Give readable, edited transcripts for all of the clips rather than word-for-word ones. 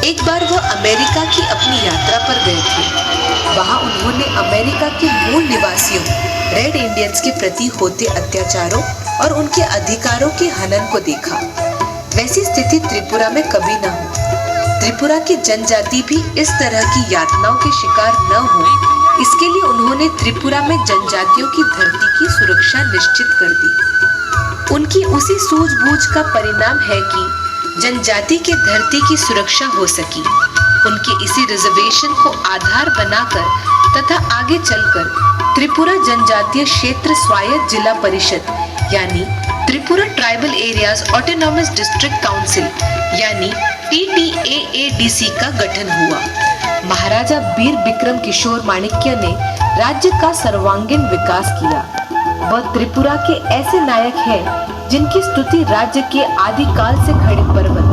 एक बार वह अमेरिका की अपनी यात्रा पर गए थे। वहां उन्होंने अमेरिका के मूल निवासियों रेड इंडियंस के प्रति होते अत्याचारों और उनके अधिकारों के हनन को देखा। वैसी स्थिति त्रिपुरा में कभी न हो। त्रिपुरा की जनजाति भी इस तरह की यातनाओं के शिकार न हो, इसके लिए उन्होंने त्रिपुरा में जनजातियों की धरती की सुरक्षा निश्चित कर दी। उनकी उसी सूझबूझ का परिणाम है कि जनजाति के धरती की सुरक्षा हो सकी। उनके इसी रिजर्वेशन को आधार बनाकर तथा आगे चलकर त्रिपुरा जनजातीय क्षेत्र स्वायत्त जिला परिषद यानी Tripura tribal areas autonomous district council यानी TTAADC का गठन हुआ। महाराजा वीर विक्रम किशोर माणिक्य ने राज्य का सर्वांगीण विकास किया। वह त्रिपुरा के ऐसे नायक हैं जिनकी स्तुति राज्य के आदिकाल से खड़े पर्वत,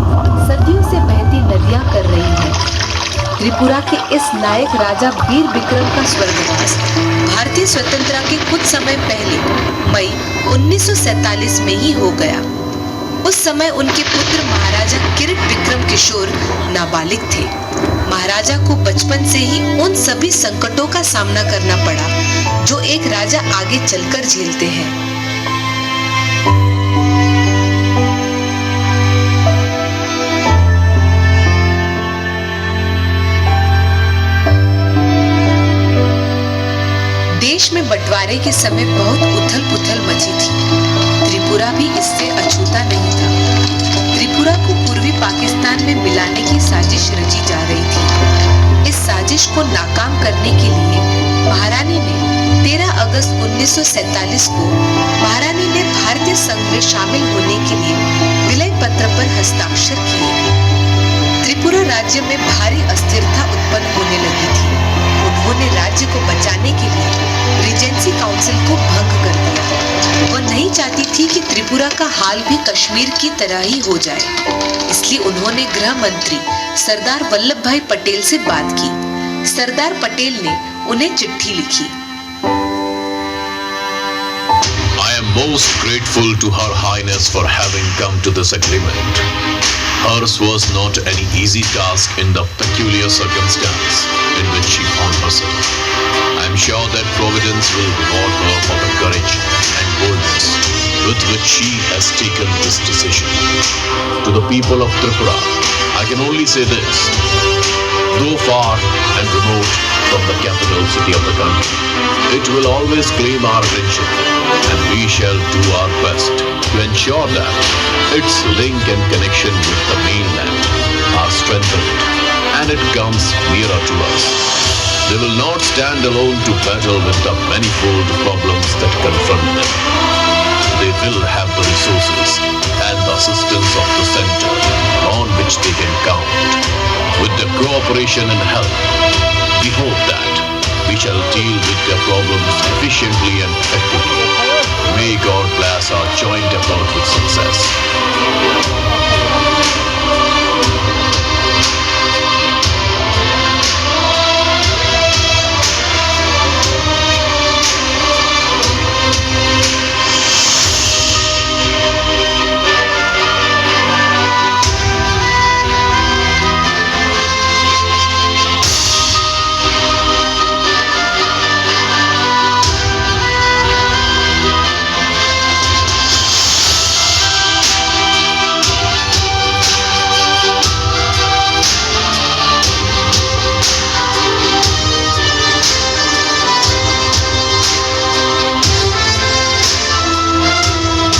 सदियों से बहती नदियां कर रही हैं। त्रिपुरा के इस नायक राजा वीर विक्रम का स्वर्गवास भारतीय स्वतंत्रता के कुछ समय पहले मई 1947 में ही हो गया। उस समय उनके पुत्र महाराजा किरीट विक्रम किशोर नाबालिग थे। महाराजा को बचपन से ही उन सभी संकटों का सामना करना पड़ा जो एक राजा आगे चलकर झेलते हैं। देश में बंटवारे के समय बहुत उथल-पुथल मची थी। त्रिपुरा भी इससे अछूता नहीं था। त्रिपुरा को पूर्वी पाकिस्तान में मिलाने की साजिश रची जा रही थी। इस साजिश को नाकाम करने के लिए महारानी ने 13 अगस्त 1947 को महारानी ने भारतीय संघ में शामिल होने के लिए विलय पत्र पर हस्ताक्षर किए। त्रिपुरा राज्य में भारी अस्थिरता उत्पन्न होने लगी थी। उन्होंने राज्य को बचाने के लिए रीजेंसी काउंसिल को भंग कर दिया। वह नहीं चाहती थी कि त्रिपुरा का हाल भी कश्मीर की तरह ही हो जाए। इसलिए उन्होंने गृह मंत्री सरदार वल्लभ भाई पटेल से बात की। सरदार पटेल ने उन्हें चिट्ठी लिखी। I am most grateful to Her Highness for having come to this agreement. Hers was not any easy task in the peculiar circumstance in which she found herself. I am sure that Providence will reward her for the courage and boldness with which she has taken this decision. To the people of Tripura, I can only say this. Though far and remote from the capital city of the country, it will always claim our attention, and we shall do our best to ensure that its link and connection with the mainland are strengthened and it comes nearer to us. They will not stand alone to battle with the manifold problems that confront them. They will have the resources and the assistance of the center on which they can count. With their cooperation and help, we hope that we shall deal with their problems efficiently and effectively. May God bless our joint effort with success.